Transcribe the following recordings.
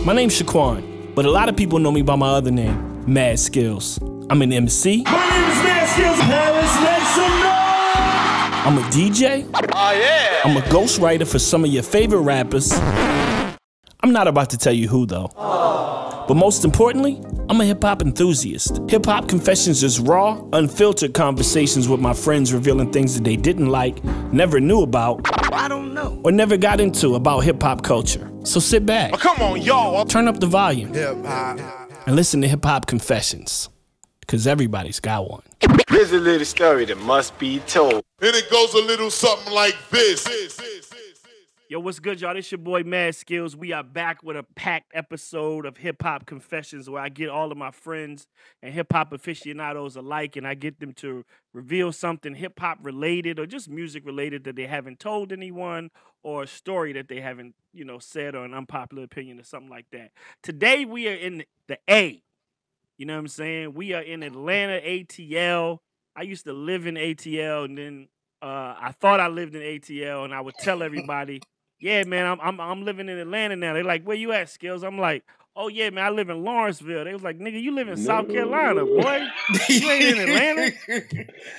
My name's Shaquan, but a lot of people know me by my other name, Mad Skillz. I'm an MC. My name is Mad Skillz. Paris, make some noise! I'm a DJ. Oh, yeah! I'm a ghostwriter for some of your favorite rappers. I'm not about to tell you who, though. But most importantly, I'm a hip-hop enthusiast. Hip-hop confessions is raw, unfiltered conversations with my friends revealing things that they didn't like, never knew about, I don't know, or never got into about hip-hop culture. So sit back. Oh, come on, y'all. Turn up the volume. Hip-hop. And listen to hip-hop confessions. Because everybody's got one. Here's a little story that must be told. And it goes a little something like this. Yo, what's good, y'all? This your boy, Mad Skillz. We are back with a packed episode of Hip Hop Confessions where I get all of my friends and hip hop aficionados alike and I get them to reveal something hip hop related or just music related that they haven't told anyone or a story that they haven't, said or an unpopular opinion or something like that. Today, we are in the A. You know what I'm saying? We are in Atlanta, ATL. I used to live in ATL and then I thought I lived in ATL and I would tell everybody, yeah, man, I'm living in Atlanta now. They're like, where you at, Skillz? I'm like, oh, yeah, man, I live in Lawrenceville. They was like, nigga, you live in South Carolina, boy. You ain't in Atlanta.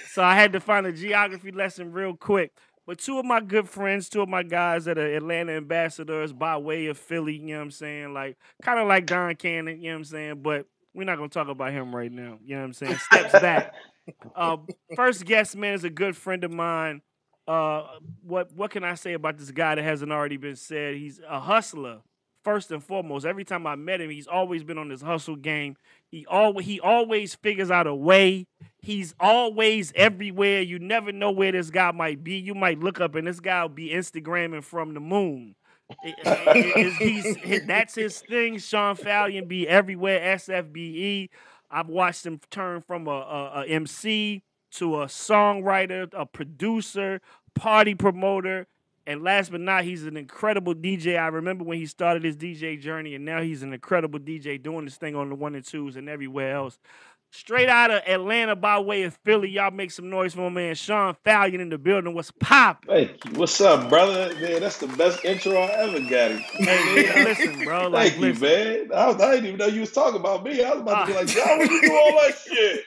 So I had to find a geography lesson real quick. But two of my good friends, two of my guys that are Atlanta ambassadors by way of Philly, you know what I'm saying? Like, kind of like Don Cannon, you know what I'm saying? But we're not going to talk about him right now, you know what I'm saying? Steps back. First guest, man, is a good friend of mine. What can I say about this guy that hasn't already been said? He's a hustler, first and foremost. Every time I met him, he's always been on this hustle game. He always figures out a way. He's always everywhere. You never know where this guy might be. You might look up and this guy will be Instagramming from the moon. That's his thing. Sean Falyon be everywhere. SFBE. I've watched him turn from a MC to a songwriter, a producer, party promoter, and last but not, he's an incredible DJ. I remember when he started his DJ journey, and now he's an incredible DJ doing this thing on the 1 and 2s and everywhere else. Straight out of Atlanta by way of Philly, y'all make some noise for my man Sean Falyon in the building. What's poppin'? Hey, what's up, brother? Man, that's the best intro I ever got. Hey, man, listen, bro. Thank you, man. I didn't even know you was talking about me. I was about to be like, John, when you do all that shit?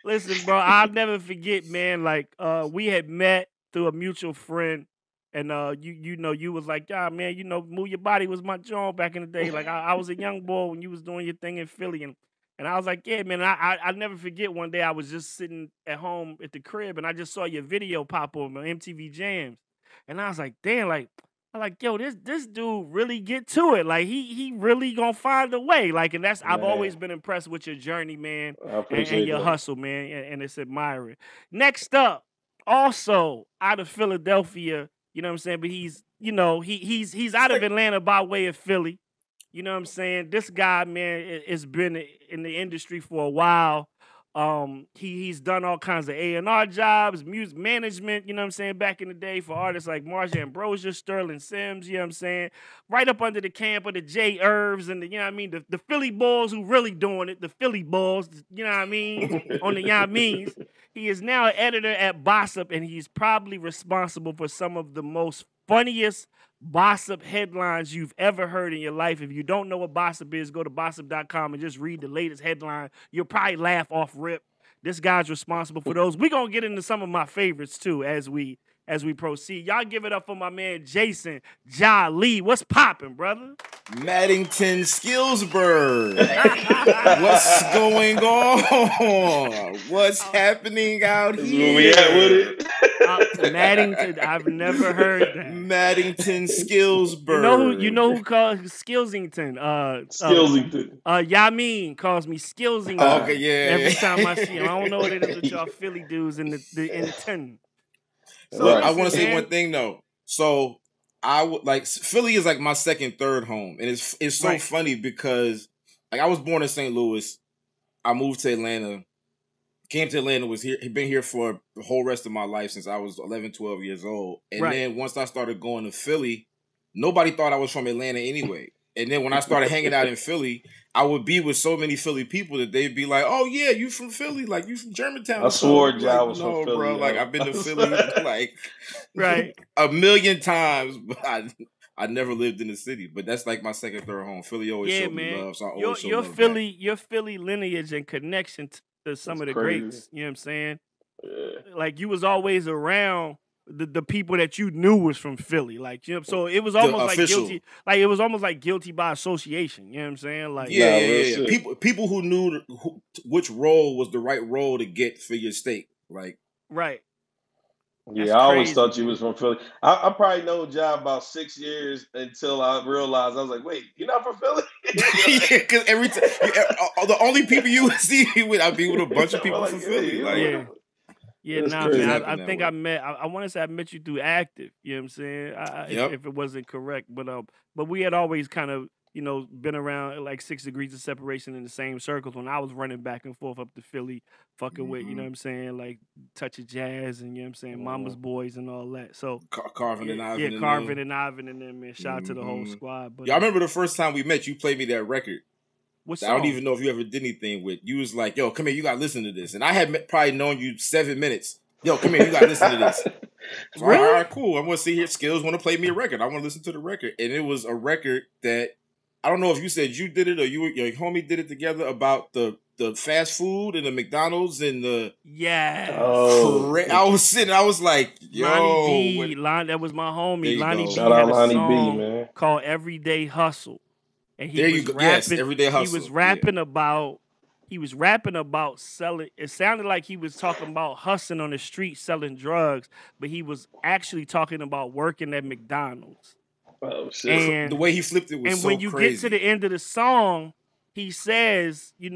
Listen, bro, I'll never forget, man. Like, we had met through a mutual friend, and you was like, yeah, man, Move Your Body was my joint back in the day. Like, I was a young boy when you was doing your thing in Philly, and I was like, yeah, man, I'll never forget one day I was just sitting at home at the crib, and I just saw your video pop up on MTV Jams, and I was like, damn, I'm like, yo, this dude really get to it. Like, he really gonna find a way. Like, and that's, man. I've always been impressed with your journey, man, and your hustle, man, and it's admiring. Next up, also out of Philadelphia, you know what I'm saying, but he's out of Atlanta by way of Philly. You know what I'm saying? This guy, man, has been in the industry for a while. He's done all kinds of A&R jobs, music management, you know what I'm saying, back in the day for artists like Marsha Ambrosia, Sterling Sims, you know what I'm saying? Right up under the camp of the J. Irvs and the Philly Bulls who really doing it, the Philly Bulls, you know what I mean, on the Yamins. He is now an editor at Bossip, and he's probably responsible for some of the most funniest Bossip headlines you've ever heard in your life. If you don't know what Bossip is, go to bossip.com and just read the latest headline. You'll probably laugh off rip. This guy's responsible for those. We're going to get into some of my favorites, too, as we proceed. Y'all give it up for my man Jason Ja Lee. What's poppin', brother? Maddington Skillsburg. What's going on? What's happening out here? Where we at with it? Maddington, I've never heard that. Maddington Skillsburg. You know who calls Skillsington? Skillsington. Yamin calls me Skillsington. Oh, okay, yeah. Every time I see him, I don't know what it is with y'all Philly dudes in the 10. So I want to say one thing though. So I would like Philly is like my second, third home, and it's so funny because like I was born in St. Louis. I moved to Atlanta, came to Atlanta, was here, been here for the whole rest of my life since I was 11, 12 years old. And then once I started going to Philly, nobody thought I was from Atlanta anyway. And then when I started hanging out in Philly, I would be with so many Philly people that they'd be like, "Oh yeah, you from Philly? Like you from Germantown?" I swore Ja was from Philly. Bro, like I've been to Philly like a million times, but I never lived in the city, but that's like my second, third home. Philly always showed me love, so I always show love back. Your Philly lineage and connection to some of the greats. You know what I'm saying? Yeah. Like you was always around the people that you knew was from Philly. Like, you know, so it was almost like guilty. Like it was almost like guilty by association. You know what I'm saying? Like yeah. People who knew which role was the right role to get for your state. Like right. Yeah, I always thought you was from Philly. I probably known Ja about 6 years until I realized I was like, wait, you're not from Philly? Yeah, because every time the only people you would see with, I'd be with a bunch of people like, from Philly. Like, yeah, nah, man. I think I met. I want to say I met you through Active. You know what I'm saying? If it wasn't correct, but we had always kind of, you know, been around like 6 degrees of separation in the same circles when I was running back and forth up to Philly, fucking with, you know what I'm saying, like Touch of Jazz and, you know what I'm saying, Mama's Boys and all that. So Carvin and Ivan. Yeah, Carvin and Ivan and them, man. Shout out to the whole squad. But I remember the first time we met, you played me that record. What I don't even know if you ever did anything with. You was like, yo, come here, you gotta listen to this. And I had probably known you 7 minutes. Yo, come here, you gotta listen to this. So, really? All right, cool. I'm gonna see here. Skillz want to play me a record. I want to listen to the record. And it was a record that I don't know if you said you did it or your homie did it together about the fast food and the McDonald's and the I was sitting, I was like, yo, Lonnie B, that was my homie. Lonnie B Shout had out a Lonnie song B, man. called Everyday Hustle. And he there was you go. rapping, Yes, Everyday Hustle. He was rapping about selling. It sounded like he was talking about hustling on the street selling drugs, but he was actually talking about working at McDonald's. Oh shit! And the way he flipped it was and so when you crazy. get to the end of the song, he says, I'm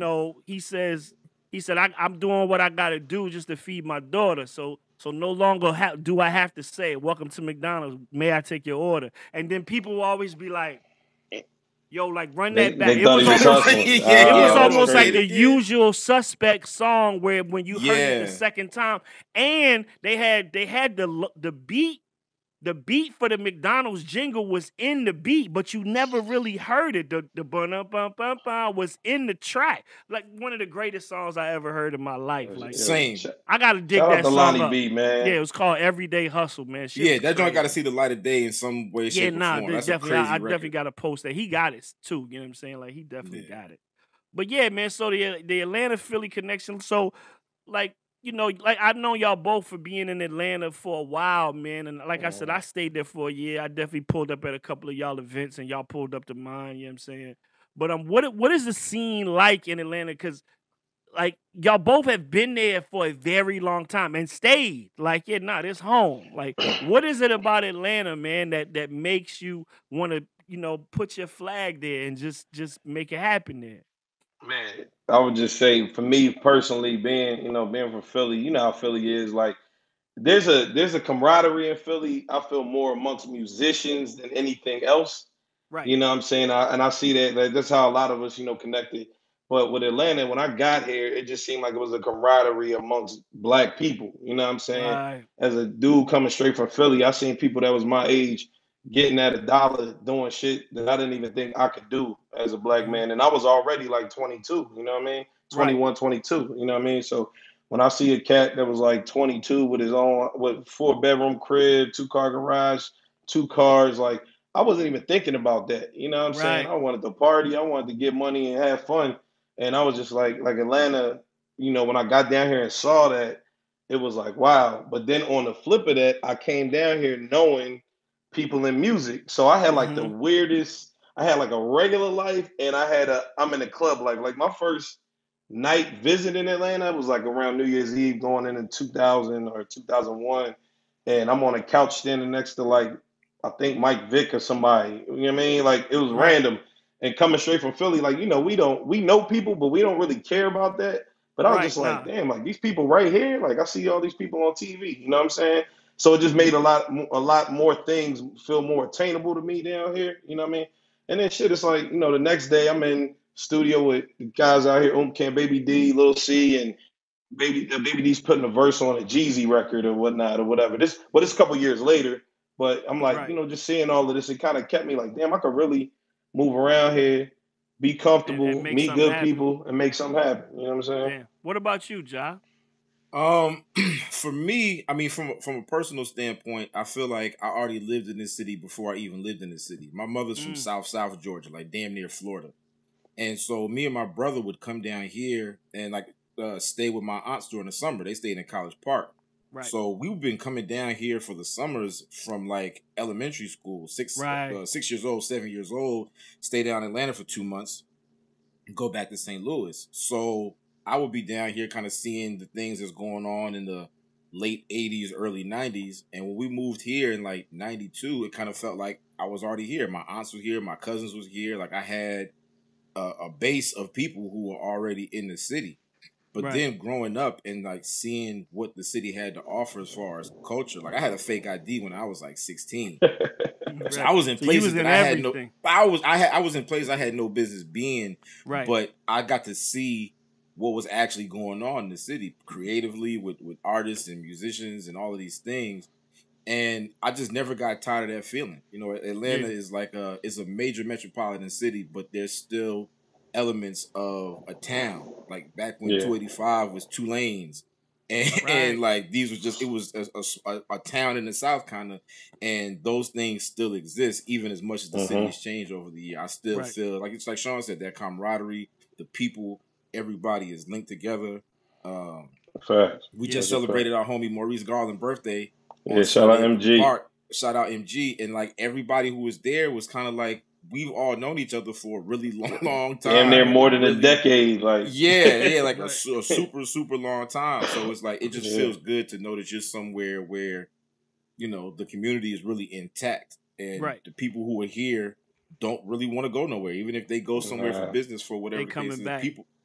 doing what I gotta do just to feed my daughter. So no longer do I have to say, welcome to McDonald's, may I take your order? And then people will always be like, yo, like run that back. It was almost like the Usual Suspect song where when you heard it the second time, and they had the beat. The beat for the McDonald's jingle was in the beat, but you never really heard it. The bum was in the track. Like one of the greatest songs I ever heard in my life. Like same. I gotta dig Shout that out to song Lonnie up. B, man. Yeah, it was called Everyday Hustle, man. That joint got to see the light of day in some way, shape, or form. That's definitely. a crazy I record. definitely got to post that. He got it too. You know what I'm saying? Like he definitely got it. But yeah, man. So the Atlanta Philly connection. So like, you know, like I've known y'all both for being in Atlanta for a while, man. And like I said, I stayed there for a year. I definitely pulled up at a couple of y'all events, and y'all pulled up to mine. You know what I'm saying? But what is the scene like in Atlanta? Because like y'all both have been there for a very long time and stayed. Like, it's home. Like, what is it about Atlanta, man, that makes you want to, you know, put your flag there and just make it happen there? Man, I would just say for me personally, being from Philly, you know how Philly is. Like, there's a camaraderie in Philly. I feel more amongst musicians than anything else. Right. You know what I'm saying? I see that that's how a lot of us, connected. But with Atlanta, when I got here, it just seemed like it was a camaraderie amongst Black people. You know what I'm saying? Right. As a dude coming straight from Philly, I seen people that was my age getting at $1 doing shit that I didn't even think I could do as a Black man. And I was already like 22, you know what I mean? 21, 22, you know what I mean? So when I see a cat that was like 22 with 4-bedroom crib, 2-car garage, 2 cars, like I wasn't even thinking about that. You know what I'm saying? I wanted to party. I wanted to get money and have fun. And I was just like Atlanta, when I got down here and saw that, it was like, wow. But then on the flip of that, I came down here knowing people in music. So I had like the weirdest, I had like a regular life and I'm in a club life. Like my first night visit in Atlanta was like around New Year's Eve going into 2000 or 2001. And I'm on a couch standing next to like, I think Mike Vick or somebody, you know what I mean? Like it was random. And coming straight from Philly, like, we know people, but we don't really care about that. But I was just like, damn, like these people right here, like I see all these people on TV, you know what I'm saying? So it just made a lot more things feel more attainable to me down here, you know what I mean? And then shit, it's like, the next day I'm in studio with the guys out here, Camp Baby D, Lil C, and Baby D's putting a verse on a Jeezy record or whatnot or whatever. This a couple years later, but I'm like, just seeing all of this, it kind of kept me like, damn, I could really move around here, be comfortable, and meet good happen. people, and make something happen. You know what I'm saying? Damn. What about you, Ja? For me, I mean, from a personal standpoint, I feel like I already lived in this city before I even lived in this city. My mother's from South Georgia, like damn near Florida, and so me and my brother would come down here and like stay with my aunts during the summer. They stayed in College Park, Right. so we've been coming down here for the summers from like elementary school, 6 years old, 7 years old. Stay down in Atlanta for 2 months, go back to St. Louis. So I would be down here kind of seeing the things that's going on in the late 80s, early 90s. And when we moved here in like 92, it kind of felt like I was already here. My aunts were here. My cousins was here. Like I had a base of people who were already in the city. But then growing up and like seeing what the city had to offer as far as culture, like I had a fake ID when I was like 16. So I was in places that I had no. I was in places I had no business being. Right. But I got to see what was actually going on in the city creatively with artists and musicians and all of these things. And I just never got tired of that feeling. You know, Atlanta is like it's a major metropolitan city, but there's still elements of a town. Like back when 285 was 2 lanes. And like these was just, it was a town in the South kind of, and those things still exist even as much as the city has changed over the year. I still feel like, it's like Sean said, that camaraderie, the people, everybody is linked together. We just celebrated our homie Maurice Garland's birthday. Shout out MG. Shout out MG. And like everybody who was there was kind of like, we've all known each other for a really long time. Damn near more than a decade. Like like a super long time. So it's like, it just feels good to know that you're somewhere where, you know, the community is really intact. And the people who are here don't really want to go nowhere. Even if they go somewhere for business for whatever reason.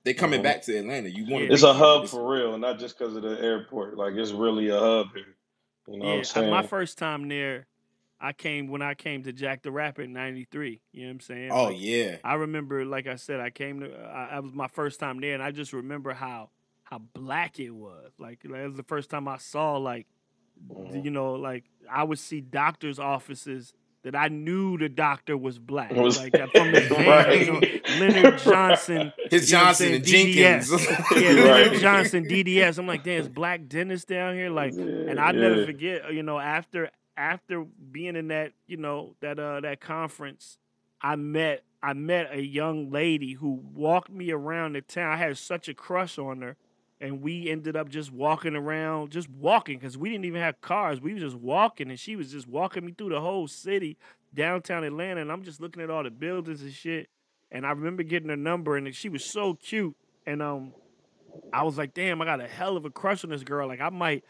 They coming back to Atlanta. You want it's a hub for real, not just because of the airport. Like it's really a hub here. You know what I'm saying? My first time there, when I came to Jack the Rapper in '93. You know what I'm saying? Oh like, I remember, like I said, I was my first time there, and I just remember how black it was. Like that was the first time I saw you know, like I would see doctors' offices that I knew the doctor was black. Like from his van, you know, Leonard Johnson. His Johnson and Jenkins. Leonard Johnson, DDS. I'm like, there's black dentists down here. Like, and I'll never forget, you know, after being in that, you know, that conference, I met a young lady who walked me around the town. I had such a crush on her. And we ended up just walking around, because we didn't even have cars. We were just walking, and she was just walking me through the whole city, downtown Atlanta, and I'm just looking at all the buildings and shit. And I remember getting her number, and she was so cute. And I was like, damn, I got a hell of a crush on this girl. Like I might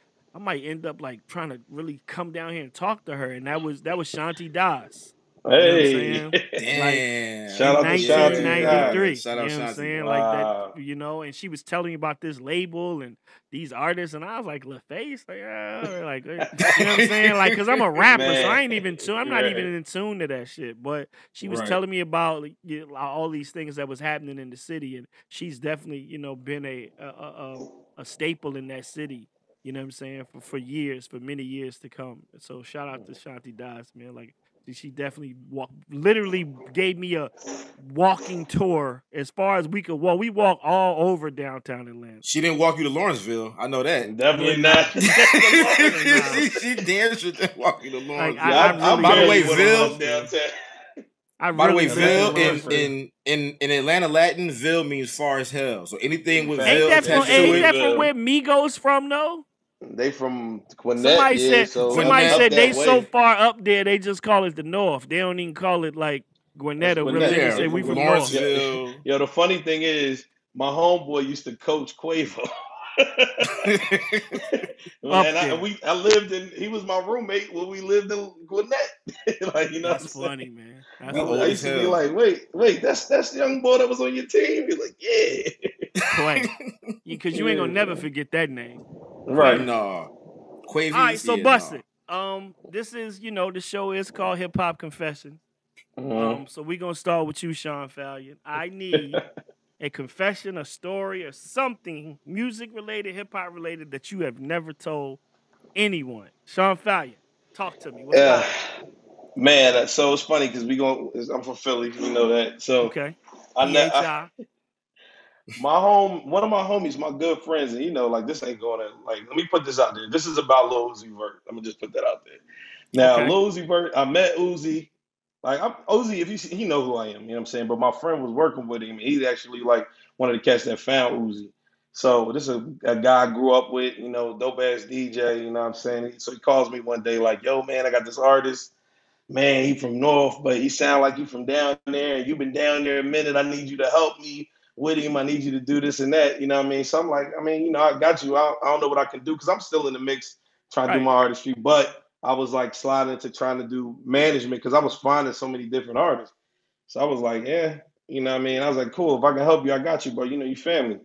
end up like trying to really come down here and talk to her. And that was Shanti Das. Hey, you know damn! Like, Shout out to Shanti. 1993. Shout out you know what I'm saying? Wow. Like that, you know. And she was telling me about this label and these artists, and I was like, LaFace, like, you know what I'm saying? Like, cause I'm a rapper, so I ain't even I'm not even in tune to that shit. But she was telling me about like, you know, all these things that was happening in the city, and she's definitely, you know, been a staple in that city. You know what I'm saying? For years, for many years to come. So shout out to Shanti Das, man. Like. She definitely literally gave me a walking tour as far as we could walk. We walk all over downtown Atlanta. She didn't walk you to Lawrenceville. I know that. Definitely not. she damn sure didn't walk you to Lawrenceville. By the way, Ville in Atlanta Latin, Ville means far as hell. So anything with Ville ain't that from where Migos from though? They from Gwinnett. Somebody said they so far up there, they just call it the North. They don't even call it like Gwinnett or really. They say we from Lawrenceville. North. Yo, the funny thing is, my homeboy used to coach Quavo. I lived in. He was my roommate when we lived in Gwinnett. Like, you know, that's funny, man. I used to be like, wait, that's the young boy that was on your team. You're like, yeah, because you ain't gonna never forget that name. Right. No. Quavo. All right, so Bossip. This is, you know, the show is called Hip Hop Confession. So we're gonna start with you, Sean Falyon. I need a confession, a story, or something music related, hip hop related that you have never told anyone. Sean Falyon, talk to me. Man, so it's funny because I'm from Philly, you know that. So okay. one of my homies, my good friends, and like this ain't going to let me put this out there. This is about Lil Uzi Vert. I'm gonna just put that out there. Now, Okay. Lil Uzi Vert, I met Uzi. Uzi, if you see, he know who I am, you know what I'm saying? But my friend was working with him, and he's actually like one of the cats that found Uzi. So this is a guy I grew up with, dope ass DJ, you know what I'm saying? So he calls me one day like, yo, man, I got this artist. Man, he from North, but he sound like you from down there, and you've been down there a minute. I need you to help me with him. I need you to do this and that. You know what I mean? So I'm like, I got you. I don't know what I can do because I'm still in the mix trying to do my artistry. But I was like sliding into trying to do management because I was finding so many different artists. So I was like, yeah, you know what I mean? I was like, cool. If I can help you, I got you, bro. You family.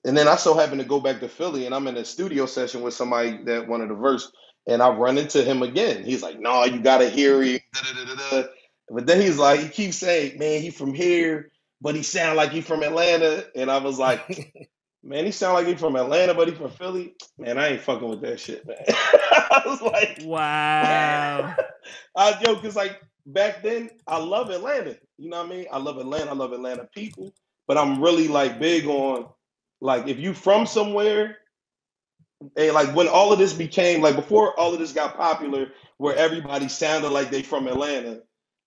And then I so happened to go back to Philly, and I'm in a studio session with somebody that wanted a verse, and I run into him again. He's like, "No, you gotta hear him." But then he's like, he keeps saying, "Man, he from here, but he sound like he from Atlanta." And I was like, "Man, he sound like he from Atlanta, but he from Philly." Man, I ain't fucking with that shit, man. I was like, wow. Because like back then, I love Atlanta. You know what I mean? I love Atlanta. I love Atlanta people, but I'm really like big on. Like, if you from somewhere, and like when all of this became like before all of this got popular, where everybody sounded like they from Atlanta,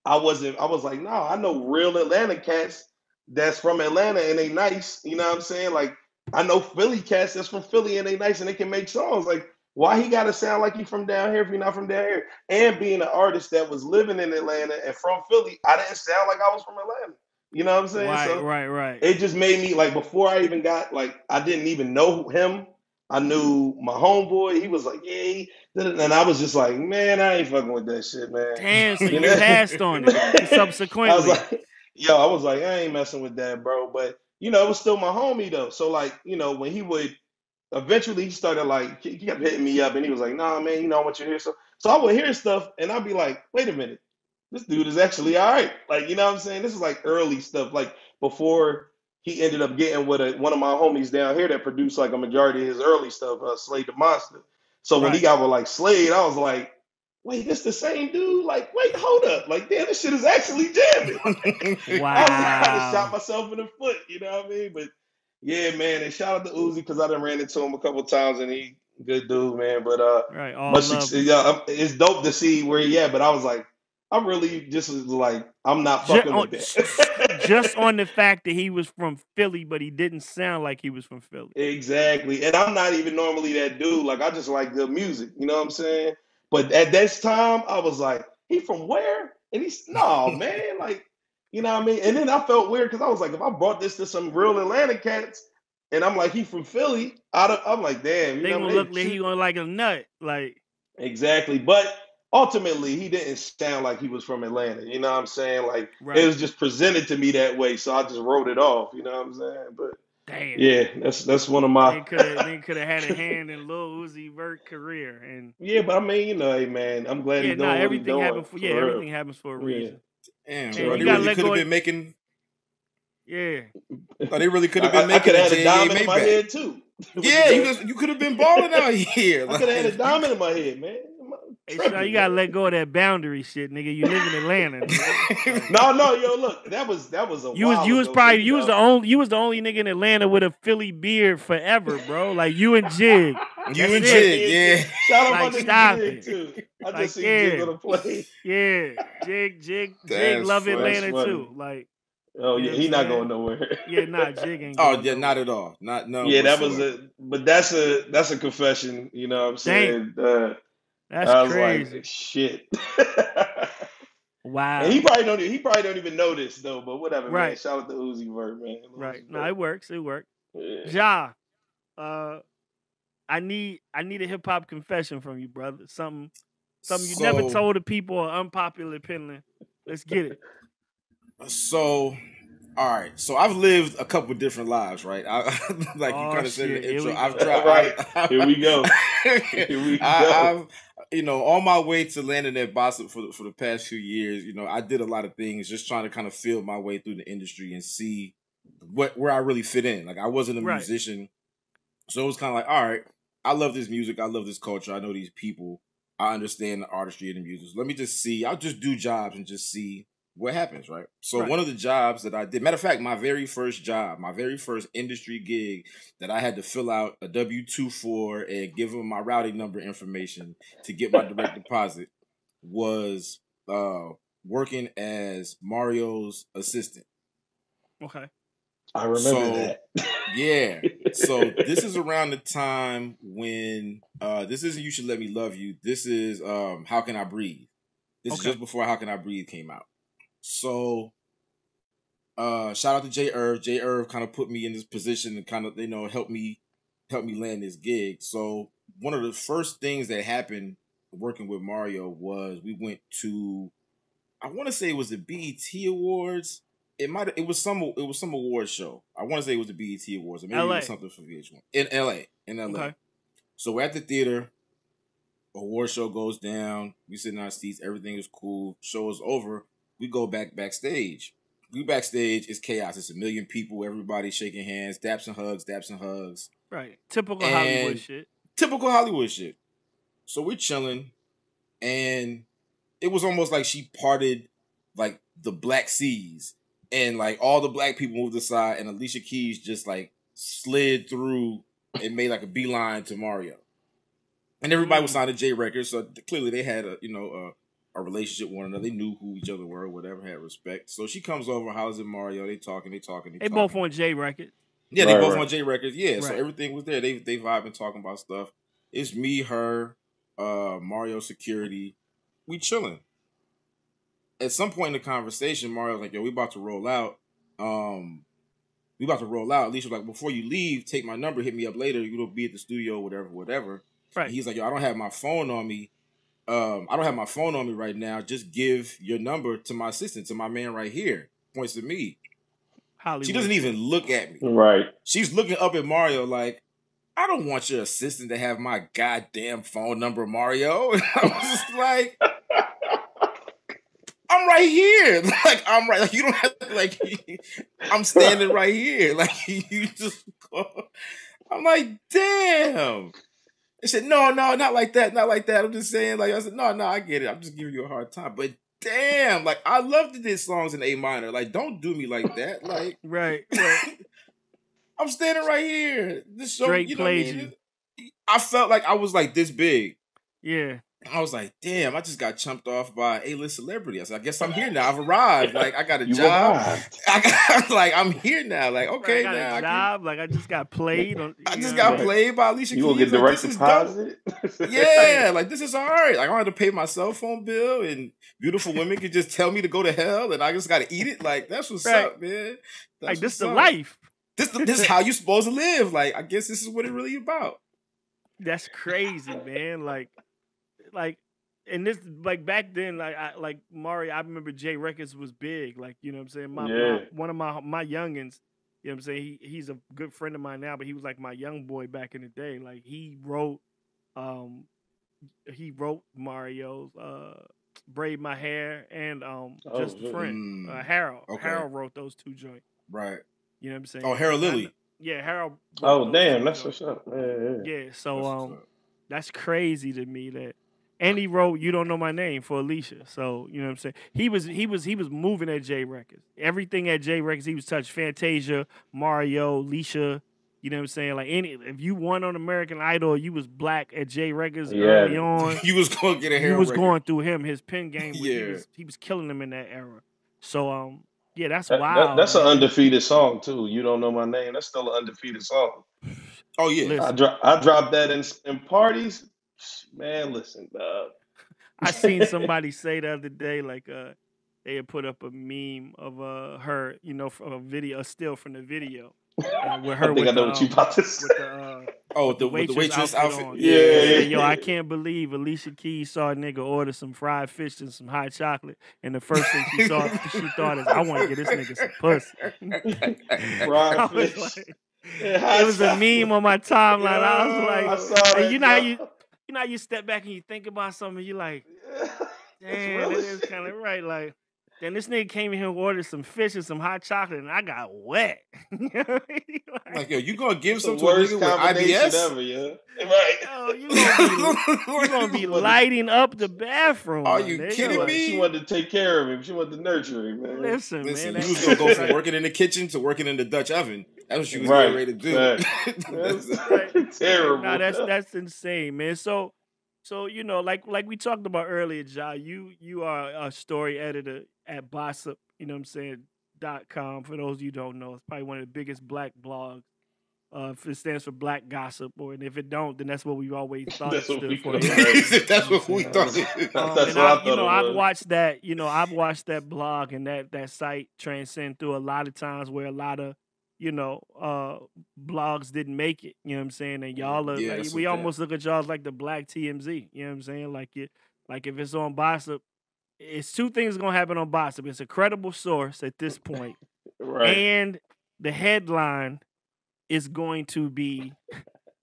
I was like, no, I know real Atlanta cats that's from Atlanta and they nice. You know what I'm saying? Like, I know Philly cats that's from Philly and they nice and they can make songs. Like, why he gotta sound like he from down here if you're not from down here? And being an artist that was living in Atlanta and from Philly, I didn't sound like I was from Atlanta. You know what I'm saying? Right. It just made me like before I even got I didn't even know him. I knew my homeboy. He was like, yeah, and I was just like, man, I ain't fucking with that shit, man. Damn, so you passed on it subsequently. I was like, I ain't messing with that, bro. But it was still my homie though. So like, when he would eventually he started like he kept hitting me up and he was like, nah, man, I want you to hear stuff. So I would hear stuff and I'd be like, wait a minute. This dude is actually all right. Like, you know what I'm saying? This is like early stuff, like before he ended up getting with one of my homies down here that produced like a majority of his early stuff, Slade the Monster. So when he got with like Slade, I was like, wait, this the same dude? Like, wait, hold up. Like, damn, this shit is actually jamming. Wow. I was like, I shot myself in the foot, you know what I mean? But yeah, man, and shout out to Uzi because I done ran into him a couple times and he good dude, man. But it's dope to see where he at. But I was like, I really just was like, I'm not fucking with that. Just on the fact that he was from Philly, but he didn't sound like he was from Philly. Exactly. And I'm not even normally that dude. Like, I just like good music. You know what I'm saying? But at this time, I was like, he from where? And he's, no, man. Like, you know what I mean? And then I felt weird because I was like, if I brought this to some real Atlanta cats, and I'm like, he from Philly, I'm like, damn. They gonna look like he gonna like a nut. Like, exactly. But ultimately, he didn't sound like he was from Atlanta. You know what I'm saying? Like, it was just presented to me that way, so I just wrote it off. You know what I'm saying? But damn, yeah, that's one of my. They could have had a hand in Lil Uzi Vert's career, and yeah, but I mean, hey, man, I'm glad he's doing what he's doing. Everything happens for a reason. Damn, bro, they really could have been making. Yeah, they really could have been making. I could have had a diamond in my head too. Yeah, you could have been balling out here. I could have had a diamond in my head, man. Hey, son, you gotta let go of that boundary shit, nigga. You live in Atlanta. No, yo, look, that was a. You was the only nigga in Atlanta with a Philly beard forever, bro. Like you and Jig. Yeah. Shout out my nigga Jig too. I just seen Jig on the play. Yeah, Jig love Atlanta too. Like. Oh yeah, he not going nowhere. Yeah, Jig ain't. Oh yeah, not at all. Not no. Yeah, that was but that's a confession. You know what I'm saying? That's crazy. Like, shit. Wow. And he probably don't even know this though. But whatever, man. Shout out to Uzi Vert, man. Right. No, it works. Yeah. Ja, I need a hip hop confession from you, brother. Something you never told the people, or unpopular opinion. Let's get it. So, all right. So I've lived a couple different lives, right? Like you kind of said in the intro. I've tried. Right. Here we go. I've on my way to landing at Bossip for the past few years, I did a lot of things, just trying to kind of feel my way through the industry and see where I really fit in. Like I wasn't a musician, so it was kind of like, all right, I love this music, I love this culture, I know these people, I understand the artistry of the music. So let me just see. I'll just do jobs and just see what happens, right? So one of the jobs that I did, matter of fact, my very first job, my very first industry gig that I had to fill out a W-2 for and give them my routing number information to get my direct deposit was working as Mario's assistant. Okay. I remember that. Yeah. So this is around the time when this isn't You Should Let Me Love You. This is How Can I Breathe. This is just before How Can I Breathe came out. So shout out to J Irv. J Irv kind of put me in this position and kind of, you know, help me land this gig. So one of the first things that happened working with Mario was we went to, I want to say it was the BET Awards. It was some award show. I want to say it was the BET Awards, or maybe it was something for VH1 in LA. Okay. So we're at the theater. Award show goes down. We sit in our seats. Everything is cool. Show is over. We go backstage. We backstage. It's chaos. It's a million people. Everybody shaking hands. Daps and hugs. Right. Typical Hollywood shit. Typical Hollywood shit. So we're chilling, and it was almost like she parted like the Black Seas. And like all the black people moved aside, and Alicia Keys just like slid through and made like a beeline to Mario. And everybody was signed to J Records, so clearly they had a relationship with one another. They knew who each other were, whatever, had respect. So she comes over, hollers at Mario. They talking. They both on J Records. Yeah, they both on J Records. Yeah, so everything was there. They vibing, talking about stuff. It's me, her, Mario, security. We chilling. At some point in the conversation, Mario's like, yo, we about to roll out. Alicia was like, before you leave, take my number, hit me up later. You'll be at the studio, whatever. Right. And he's like, yo, I don't have my phone on me. Right now. Just give your number to my assistant, to my man right here. Points to me. Hollywood. She doesn't even look at me. Right. She's looking up at Mario like, I don't want your assistant to have my goddamn phone number, Mario. And I was just like... I'm right here. Like, you don't have to, like, I'm standing right here. Like, you just go. I'm like, damn. They said, no, not like that. I'm just saying, like, I said, no, I get it. I'm just giving you a hard time. But damn, like, I love to do songs in A minor. Like, don't do me like that. Like, right. I'm standing right here. This show, Straight you know what I mean? I felt like I was like this big. Yeah. I was like, damn, I just got chumped off by A-list celebrity. I said, I guess I'm here now. I've arrived. Like, I got a job. I'm here now. Like, okay, I got a job. Like, I just got played. I just got played by Alicia Keys. You will get direct deposit? Yeah, like, this is all right. Like, I don't have to pay my cell phone bill, and beautiful women can just tell me to go to hell, and I just got to eat it. Like, that's what's up, man. Like, this is the life. This is how you supposed to live. Like, I guess this is what it really about. That's crazy, man. Like, and this, like, back then, like Mario, I remember J Records was big. Like, you know what I'm saying? One of my youngins, you know what I'm saying? He's a good friend of mine now, but he was like my young boy back in the day. Like, he wrote Mario's Braid My Hair and Just a Friend. Harold. Okay. Harold wrote those two joints. Right. You know what I'm saying? Oh, Harold Lilly. Yeah, Harold. Oh, damn, that's what's up. Yeah, so that's crazy to me that. And he wrote "You Don't Know My Name" for Alicia. So, you know what I'm saying? He was moving at J Records. Everything at J Records, he was touched. Fantasia, Mario, Alicia. You know what I'm saying? Like, if you won on American Idol, you was black at J Records early on. You was going to get a Harold. You was going through him. His pen game. He was killing them in that era. So, yeah, that's wild. That's an undefeated song too. You Don't Know My Name. That's still an undefeated song. Oh yeah, I dropped that in parties. Man, listen, dog. I seen somebody say the other day, like, they had put up a meme of her, you know, from a video, a still from the video. With her, I think I know what you about to say. With the waitress outfit. On. Yeah. Yo, I can't believe Alicia Keys saw a nigga order some fried fish and some hot chocolate, and the first thing she thought is, I want to get this nigga some pussy. Fried fish. It was a meme on my timeline. I was like, and you know how you step back and you think about something, and you're like, damn, it is kind of right. Like, Then this nigga came in here and ordered some fish and some hot chocolate, and I got wet. You know what I mean? Like, yo, you gonna give some the to a worst nigga with combination IBS? ever, yeah. Right. Yo, you gonna be lighting up the bathroom. Are you kidding me? She wanted to take care of him. She wanted to nurture him, man. Listen, You man. was gonna go from working in the kitchen to working in the Dutch oven. That's what she was getting ready to do. That's terrible. Nah, that's insane, man. So you know, like we talked about earlier, Ja, you are a story editor at Bossip, you know what I'm saying, .com. For those of you who don't know, it's probably one of the biggest black blogs. If it stands for Black Gossip, and if it don't, then that's what we've always thought it stood for. That's what we thought. That's what I thought. I've watched that. You know, I've watched that blog and that site transcend through a lot of times where a lot of blogs didn't make it. You know what I'm saying? And y'all are we almost look at y'all as like the Black TMZ. You know what I'm saying? Like if it's on Bossip, it's two things gonna happen on Bossip. It's a credible source at this point, right? And the headline is going to be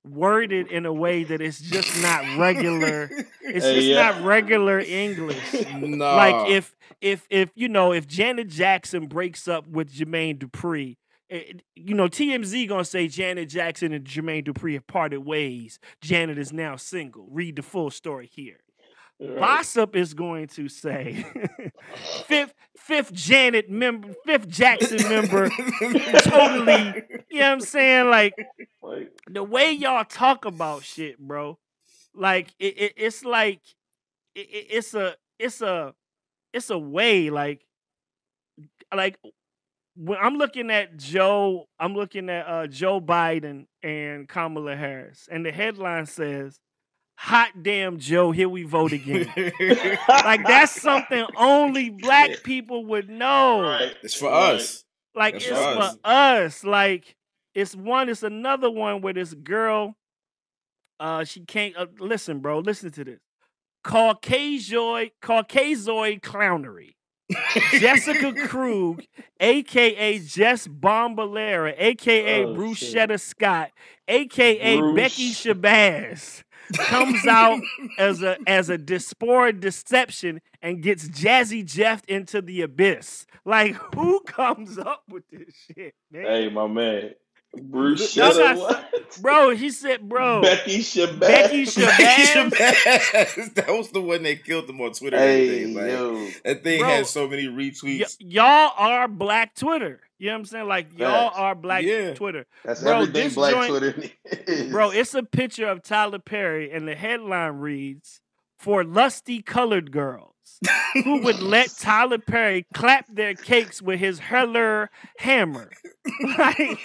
worded in a way that it's just not regular. It's not regular English. No. Like if Janet Jackson breaks up with Jermaine Dupri, TMZ gonna say Janet Jackson and Jermaine Dupri have parted ways. Janet is now single. Read the full story here. Right. Bossip is going to say fifth Jackson member totally, you know what I'm saying? Like the way y'all talk about shit, bro. Like it's like it's a way like when I'm looking at Joe Biden and Kamala Harris, and the headline says, "Hot damn Joe, here we vote again." Like that's something only black people would know. Right. It's for us. Like it's for us. Like it's another one where this girl, she can't listen, bro. Listen to this. Caucasoid clownery. Jessica Krug, aka Jess Bombalera, aka Bruschetta Scott, aka Becky Shabazz, comes out as a diaspora deception and gets Jazzy Jeff into the abyss. Like, who comes up with this shit, man? Hey, my man. Bruschetta, what? Bro, he said, bro. Becky Shabazz. That was the one that killed him on Twitter. Hey, that thing had so many retweets. Y'all are black Twitter. You know what I'm saying? Like, y'all are black Twitter. That's everything black Twitter is. Bro, it's a picture of Tyler Perry, and the headline reads, "For lusty colored girls who would let Tyler Perry clap their cakes with his Heller hammer." Like,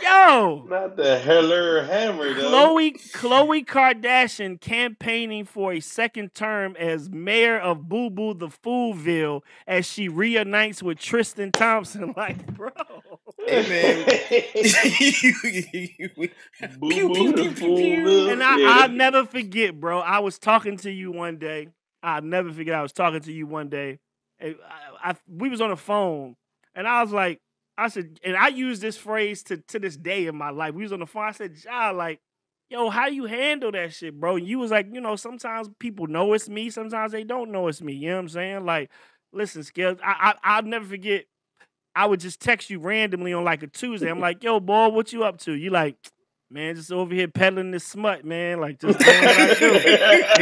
yo. Not the Heller hammer, though. Khloe Kardashian campaigning for a second term as mayor of Boo Boo the Foolville as she reunites with Tristan Thompson. Like, bro. Hey, man. Boo Boo the Foolville. And I'll never forget, bro. I was talking to you one day. I'll never forget. I was talking to you one day. We was on the phone, and I was like, I said, and I use this phrase to this day in my life. We was on the phone. I said, Ja, like, yo, how you handle that shit, bro? And you was like, sometimes people know it's me. Sometimes they don't know it's me. You know what I'm saying? Like, listen, Skillz, I'll never forget. I would just text you randomly on like a Tuesday. I'm like, yo, boy, what you up to? You like, man, just over here peddling this smut, man. Like, just doing what I do. You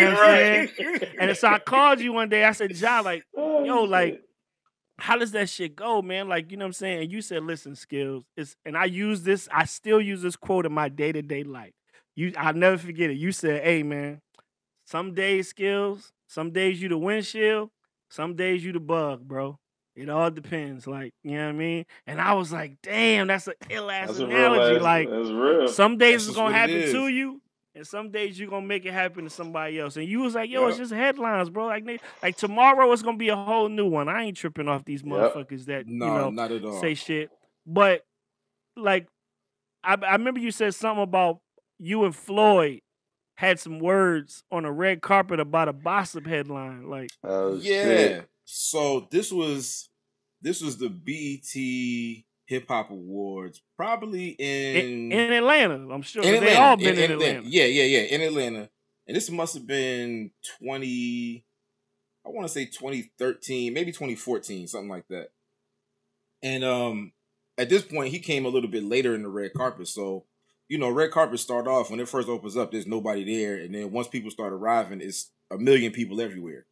know what I'm saying? And so I called you one day. I said, Ja, like, yo, like, how does that shit go, man? Like, you know what I'm saying? And you said, listen, Skillz, and I still use this quote in my day-to-day life. I'll never forget it. You said, hey, man, some days, Skillz, some days you the windshield, some days you the bug, bro. It all depends, like, you know what I mean? And I was like, damn, that's an ill-ass analogy. Like, that's real. Some days it's going to happen to you, and some days you're going to make it happen to somebody else. And you was like, yo, it's just headlines, bro. Like tomorrow it's going to be a whole new one. I ain't tripping off these motherfuckers that, not at all. Say shit. But, like, I remember you said something about you and Floyd had some words on a red carpet about a Bossip headline. Like, shit. So this was the BET Hip Hop Awards, probably in Atlanta. I'm sure they all been in Atlanta. Yeah, in Atlanta. And this must have been I want to say 2013, maybe 2014, something like that. And at this point, he came a little bit later in the red carpet. So, you know, red carpet start off when it first opens up, there's nobody there. And then once people start arriving, it's a million people everywhere.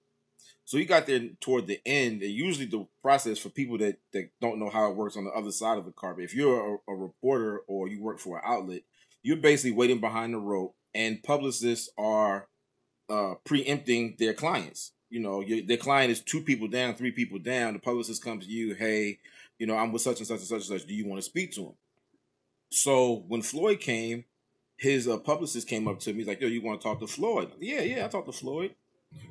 So he got there toward the end, and usually the process for people that don't know how it works on the other side of the carpet, if you're a reporter or you work for an outlet, you're basically waiting behind the rope, and publicists are preempting their clients. You know, their client is 2 people down, 3 people down. The publicist comes to you, hey, you know, I'm with such and such and such and such. Do you want to speak to him? So when Floyd came, his publicist came up to me, he's like, yo, you want to talk to Floyd? Yeah, I talked to Floyd.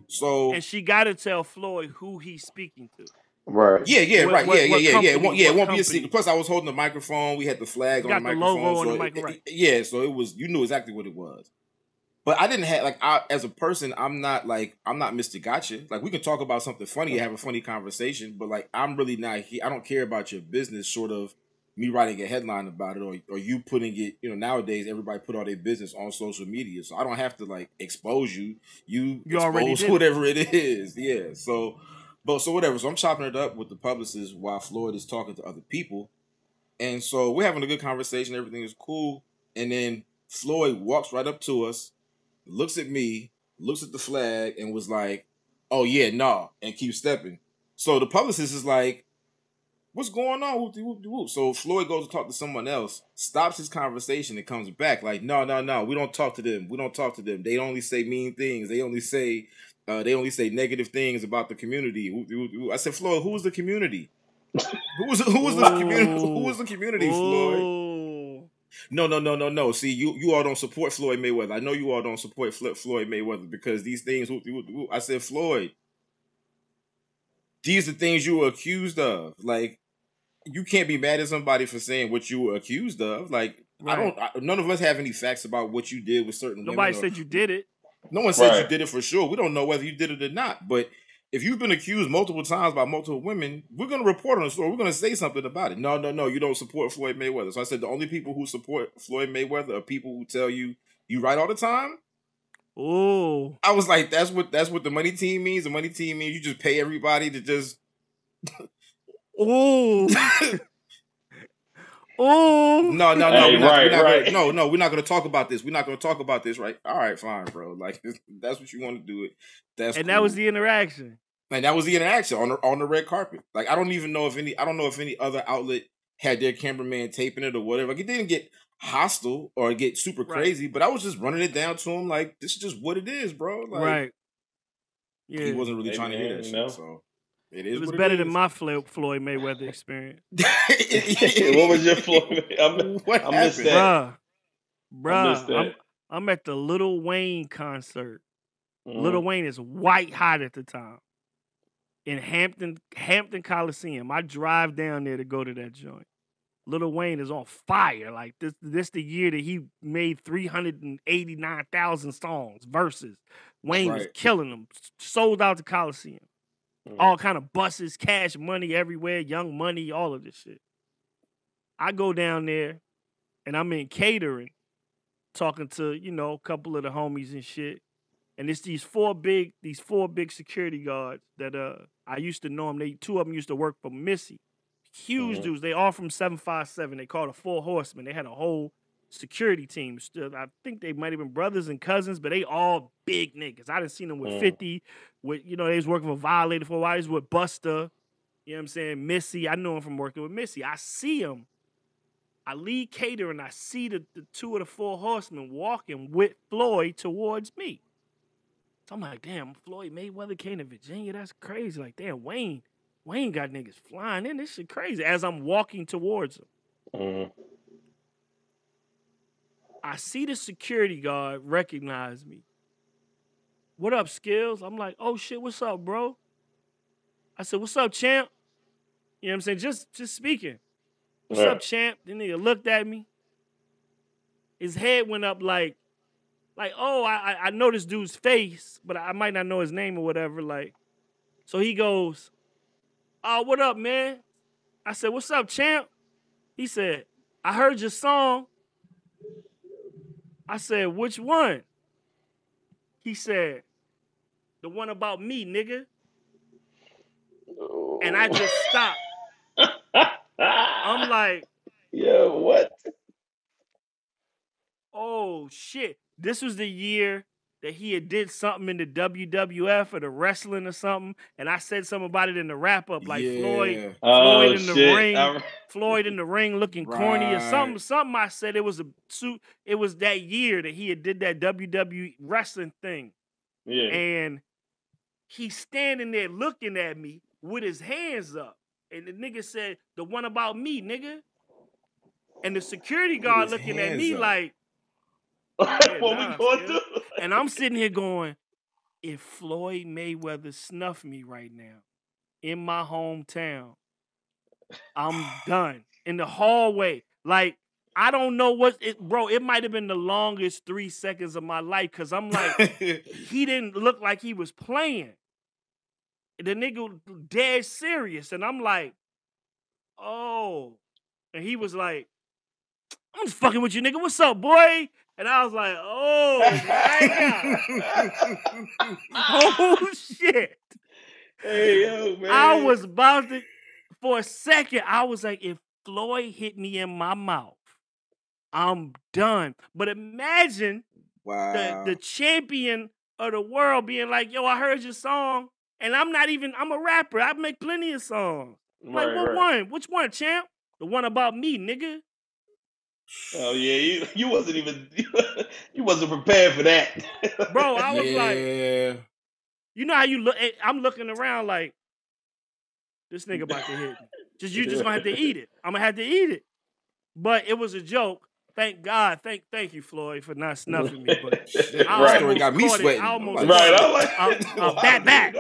So and she got to tell Floyd who he's speaking to. Right. Yeah, right. What It won't company? be a secret. Plus, I was holding the microphone. We had the flag on the microphone. Got the logo on so the microphone. Right. Yeah, so it was. You knew exactly what it was. But I didn't have as a person, I'm not Mr. Gotcha. Like, we can talk about something funny and have a funny conversation, but like, I'm really not. I don't care about your business. Short of me writing a headline about it, or you putting it. You know, nowadays everybody put all their business on social media, so I don't have to like expose you. You expose whatever it is. Yeah. So whatever. So I'm chopping it up with the publicist while Floyd is talking to other people, and so we're having a good conversation. Everything is cool, and then Floyd walks right up to us, looks at me, looks at the flag, and was like, "Oh yeah, nah," and keeps stepping. So the publicist is like, what's going on? Whoop, whoop, whoop. So Floyd goes to talk to someone else, stops his conversation, and comes back like, no, we don't talk to them. We don't talk to them. They only say mean things. They only say negative things about the community. Whoop, whoop, whoop. I said, Floyd, who was the community? Who was the community? Who was the community, Floyd? No. See, you all don't support Floyd Mayweather. I know you all don't support Floyd Mayweather because these things. I said, Floyd, these are things you were accused of. Like, you can't be mad at somebody for saying what you were accused of. Like, right. None of us have any facts about what you did with certain women. Nobody said you did it. No one said you did it for sure. We don't know whether you did it or not. But if you've been accused multiple times by multiple women, we're going to report on the story. We're going to say something about it. No, you don't support Floyd Mayweather. So I said the only people who support Floyd Mayweather are people who tell you right all the time. Oh, I was like, that's what the money team means. The money team means you just pay everybody to just. Oh. Oh. No. Hey, We're not going to talk about this. We're not going to talk about this, right? All right, fine, bro. Like, that's what you want to do. That's cool. That was the interaction. And that was the interaction on the red carpet. Like, I don't know if any other outlet had their cameraman taping it or whatever. Like, it didn't get hostile or get super crazy, but I was just running it down to him like, this is just what it is, bro. Like, right. Yeah. He wasn't really trying to hear that shit, so. It was better than my Floyd Mayweather experience. What was your Floyd? I missed that. Bruh. I'm at the Lil Wayne concert. Lil Wayne is white hot at the time. In Hampton Coliseum. I drive down there to go to that joint. Lil Wayne is on fire. Like, this the year that he made 389,000 songs, verses. Wayne was killing them. Sold out the Coliseum. All kind of buses, cash money everywhere, Young Money, all of this shit. I go down there, and I'm in catering, talking to, a couple of the homies and shit. And it's these four big security guards that I used to know them. Two of them used to work for Missy. Huge dudes. They all from 757. They called the Four Horsemen. They had a whole security team. I think they might have been brothers and cousins, but they all big niggas. I done seen them with 50. With they was working for Violator for a while. They was with Buster. You know what I'm saying? Missy. I know him from working with Missy. I see him. I leave catering. I see the two of the Four Horsemen walking with Floyd towards me. So I'm like, damn, Floyd Mayweather came to Virginia. That's crazy. Like, damn, Wayne got niggas flying in. This shit crazy. As I'm walking towards him. I see the security guard recognize me. What up, Skillz? I'm like, oh shit, what's up, bro? I said, what's up, champ? You know what I'm saying? Just speaking. What's up, champ? The nigga looked at me. His head went up like, oh, I know this dude's face, but I might not know his name or whatever. Like, so he goes, oh, what up, man? I said, what's up, champ? He said, I heard your song. I said, which one? He said, the one about me, nigga. And I just stopped. I'm like, yo, what? Oh shit! This was the year that he had did something in the WWF or the wrestling or something, and I said something about it in the wrap up, like Floyd in the ring, Floyd in the ring looking corny or something. Something I said it was a suit. It was that year that he had did that WWE wrestling thing. Yeah, and he's standing there looking at me with his hands up, and the nigga said, "The one about me, nigga." And the security guard looking at me like, what we going to do? And I'm sitting here going, if Floyd Mayweather snuffed me right now in my hometown, I'm done. In the hallway. Like, I don't know bro, it might have been the longest 3 seconds of my life because I'm like, he didn't look like he was playing. The nigga dead serious. And I'm like, oh. And he was like, I'm just fucking with you, nigga. What's up, boy? And I was like, oh, my God. Oh, shit. Hey, yo, man. I was about to, for a second, I was like, if Floyd hit me in my mouth, I'm done. But imagine the champion of the world being like, yo, I heard your song. And I'm a rapper. I make plenty of songs. Like, what one? Which one, champ? The one about me, nigga. Oh yeah, you wasn't even you wasn't prepared for that, bro. I was like, you know how you look? I'm looking around like this nigga about to hit me. You just gonna have to eat it. I'm gonna have to eat it. But it was a joke. Thank God. Thank you, Floyd, for not snuffing me. But I almost got me sweating. I almost back.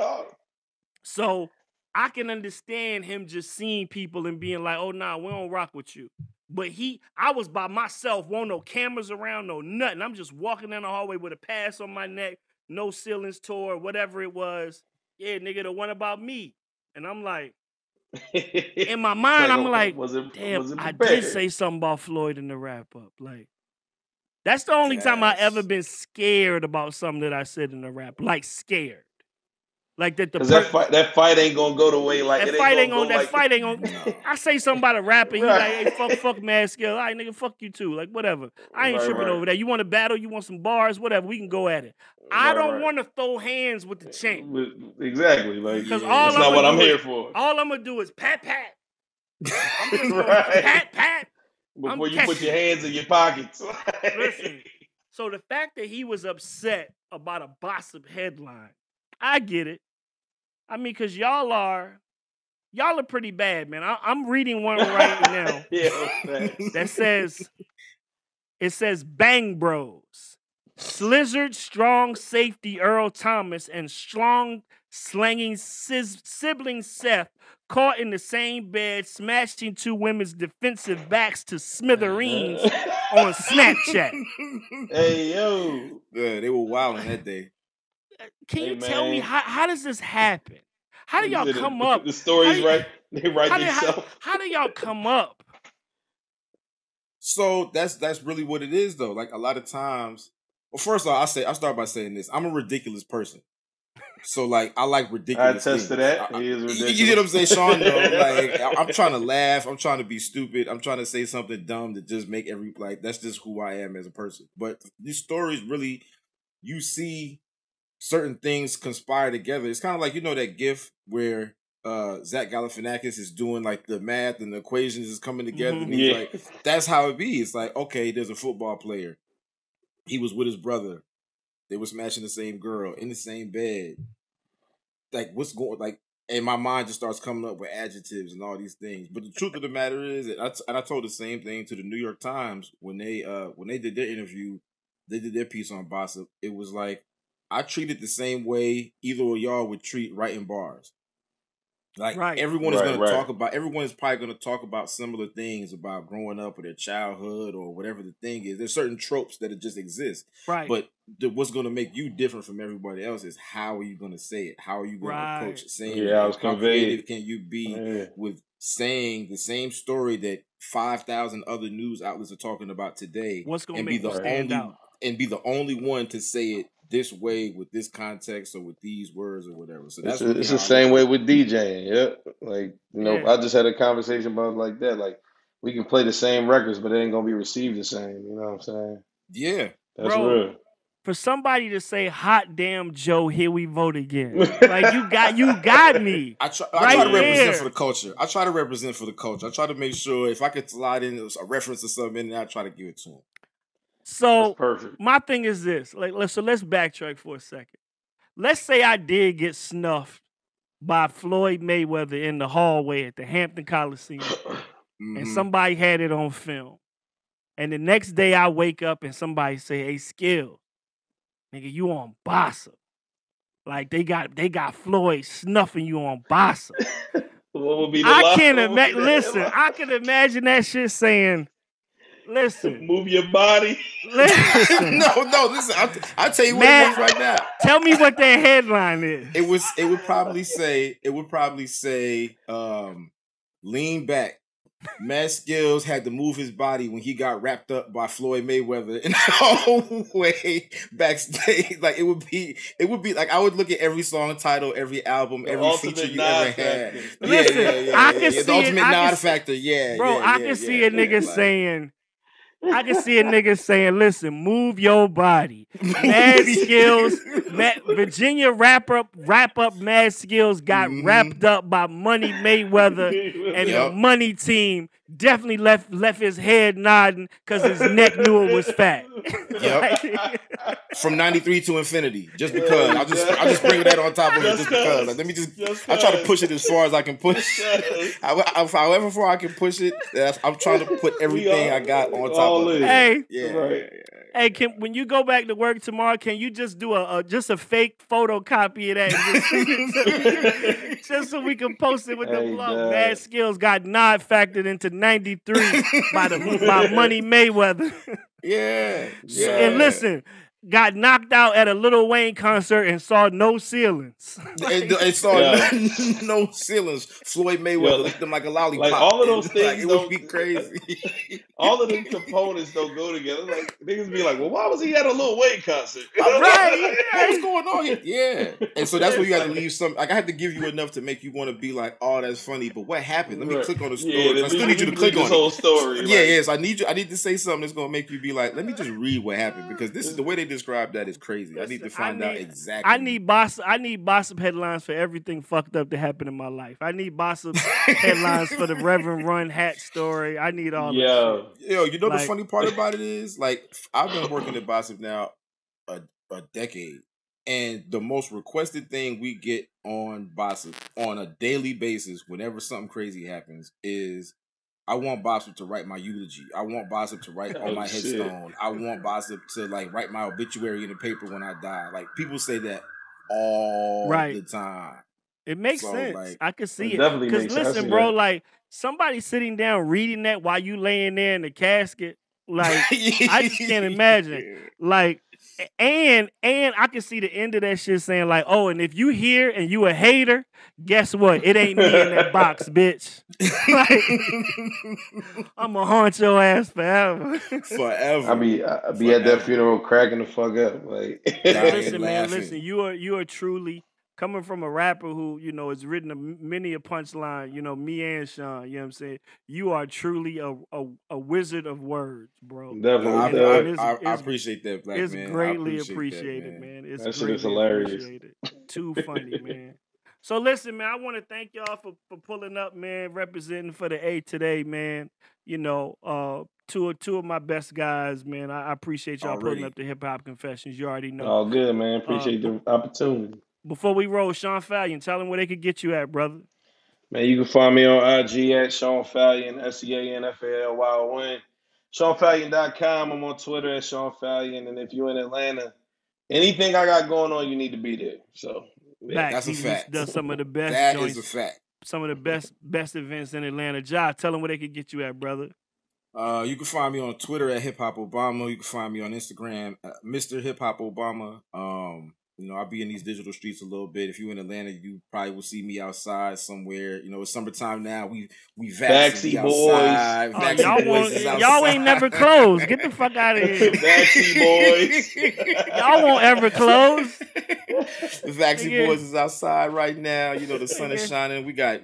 So I can understand him just seeing people and being like, "Oh nah, we don't rock with you." But I was by myself, won't no cameras around, no nothing. I'm just walking down the hallway with a pass on my neck, no ceilings tore, whatever it was. Yeah, nigga, the one about me. And I'm like, in my mind, I'm like, damn, I did say something about Floyd in the wrap up. Like, that's the only time I ever been scared about something that I said in the rap. Like, scared. Like that that fight ain't gonna go the way like that fight ain't gonna. I say something about a rapper, he like, hey, fuck mad Skillz. All right, nigga, fuck you too. Like whatever. I ain't tripping over that. You want to battle? You want some bars? Whatever. We can go at it. I don't want to throw hands with the champ. Exactly. Like that's not what I'm here for. All I'm gonna do is pat. I'm just gonna pat. Before you put your hands in your pockets. Listen. So the fact that he was upset about a Bossip headline. I get it. I mean, because y'all are pretty bad, man. I'm reading one right now that says Bang Bros. Slizzard strong safety Earl Thomas and strong slanging sibling Seth caught in the same bed smashing two women's defensive backs to smithereens on Snapchat. Hey, yo. Yeah, they were wilding that day. Can you tell me how does this happen? How do y'all come up? The stories they write themselves. How do y'all come up? So that's really what it is, though. Like a lot of times. Well, first of all, I start by saying this: I'm a ridiculous person. So like I like ridiculous. I attest to that. He is ridiculous. You get what I'm saying, Sean? Like I'm trying to laugh. I'm trying to be stupid. I'm trying to say something dumb to just make that's just who I am as a person. But these stories really, you see certain things conspire together. It's kind of like, that GIF where Zach Galifianakis is doing like the math and the equations is coming together. And he's like, that's how it be. It's like, okay, there's a football player. He was with his brother. They were smashing the same girl in the same bed. Like, what's going, like, and my mind just starts coming up with adjectives and all these things. But the truth of the matter is, and I told the same thing to the New York Times when they did their interview, they did their piece on Bossip. It was like, I treat it the same way either of y'all would treat writing bars. Like everyone is going to talk about, everyone is probably going to talk about similar things about growing up or their childhood or whatever the thing is. There's certain tropes that just exist. Right. But what's going to make you different from everybody else is how are you going to say it? How are you going to approach saying it? I was how creative can you be with saying the same story that 5,000 other news outlets are talking about today? What's going to make you stand out? And be the only one to say it this way with this context or with these words or whatever. So that's it's the same way with DJing. Yep. Like, Yeah. I just had a conversation about it like that. Like, we can play the same records, but it ain't gonna be received the same. You know what I'm saying? Yeah. That's Bro, real. For somebody to say, "Hot damn, Joe, here we vote again," like you got me. I try right to represent there. for the culture. I try to represent for the culture. I try to make sure if I could slide in a reference or something in there, I try to give it to him. So That's perfect. my thing is this: let's backtrack for a second. Let's say I did get snuffed by Floyd Mayweather in the hallway at the Hampton Coliseum, and somebody had it on film. And the next day I wake up and somebody say, "Hey, Skillz, nigga, you on Bossip." Like they got Floyd snuffing you on Bossip. What would be the I can't imagine. Listen, I can imagine that shit saying, "Listen, move your body." Listen, no. Listen, I'll tell you what it is right now. Tell me what that headline is. It would probably say, lean back. Mad Skillz had to move his body when he got wrapped up by Floyd Mayweather in the hallway backstage. Like it would be like I would look at every song title, every album, every feature you ever had. Listen, I can see the ultimate nod factor. Yeah, bro. I can see a nigga saying. I can see a nigga saying, "Listen, move your body." Mad Skillz, Virginia wrap up. Mad Skillz got wrapped up by Money Mayweather, and the Money team definitely left his head nodding because his neck knew it was fat. Yep. From 93 to infinity, just because. I'll just bring that on top of it, just because. Like, let me I try to push it as far as I can push. However far I can push it, I'm trying to put everything I got on top of it. Hey, right. Hey, when you go back to work tomorrow, can you just do a fake photocopy of that, just so we can post it with the blog? Mad Skillz got nod factored into 93 by Money Mayweather. Yeah. And listen, got knocked out at a Lil Wayne concert and saw no ceilings. It saw no ceilings. Floyd Mayweather licked them like a lollipop. Like all of those things, it would be crazy. All of them components don't go together. Like niggas be like, "Well, why was he at a Lil Wayne concert?" Right? What's going on here? Yeah. And so that's where you got to leave some. Like I have to give you enough to make you want to be like, "Oh, that's funny." But what happened? Let me click on the story. I still need you to click on the whole story. Yes, I need to say something that's gonna make you be like, "Let me just read what happened," because this is the way they describe that is crazy. I need to find out exactly. I need Bossip headlines for everything fucked up that happened in my life. I need Bossip headlines for the Reverend Run hat story. I need all that shit. Yo, you know the funny part about it is, like, I've been working at Bossip now a decade, and the most requested thing we get on Bossip on a daily basis whenever something crazy happens is, I want Bossip to write my eulogy. I want Bossip to write on my headstone. I want Bossip to like write my obituary in the paper when I die. Like people say that all the time. It makes sense. Like, I can see it. Definitely makes sense. Listen, bro, like somebody sitting down reading that while you laying there in the casket, like I just can't imagine. Like, and I can see the end of that shit saying like, "Oh, and if you here and you a hater, guess what? It ain't me in that box, bitch." Like, I'm gonna haunt your ass forever. Forever. I be at that funeral cracking the fuck up. Like, listen, man, listen. You are truly coming from a rapper who, you know, has written many a punchline, you know, me and Sean, you know what I'm saying? You are truly a wizard of words, bro. Definitely. I appreciate that, Black it's man. It's greatly appreciated, man. It's that shit is hilarious. Too funny, man. So listen, man, I want to thank y'all for pulling up, man, representing for the A today, man. You know, two of my best guys, man. I appreciate y'all pulling up the Hip Hop Confessions. You already know. All good, man. Appreciate the opportunity. Before we roll, Sean Falyon, tell them where they could get you at, brother. Man, you can find me on IG at Sean Falyon, SeanFalyon. SeanFalyon.com. I'm on Twitter at Sean Falyon. And if you're in Atlanta, anything I got going on, you need to be there. So that's a fact. Does some of the best that joints, is a fact. Some of the best events in Atlanta. Ja, tell them where they could get you at, brother. You can find me on Twitter at Hip Hop Obama. You can find me on Instagram, Mr. Hip Hop Obama. You know, I'll be in these digital streets a little bit. If you're in Atlanta, you probably will see me outside somewhere. You know, it's summertime now. We Backseat Boys. Y'all ain't never closed. Get the fuck out of here. Backseat Boys. Y'all won't ever close. The Backseat Boys is outside right now. You know, the sun is shining. We got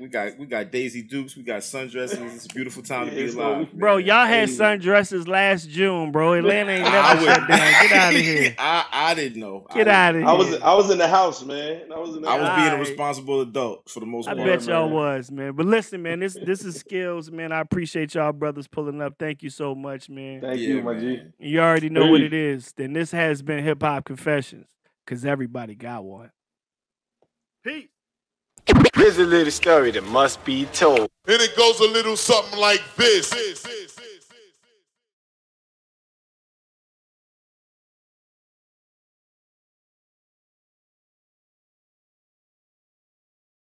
Daisy Dukes. We got sundresses. It's a beautiful time to be alive. Bro, y'all had sundresses last June, bro. Atlanta ain't never shut down. Get out of here. I didn't know. Get out of here. I was in the house, man. I was being a responsible adult for the most part. I bet y'all was, man. But listen, man, this is Skillz, man. I appreciate y'all brothers pulling up. Thank you so much, man. Thank you, my G. You already know what it is. Then this has been Hip Hop Confessions, because everybody got one. Peace. Here's a little story that must be told. And it goes a little something like this.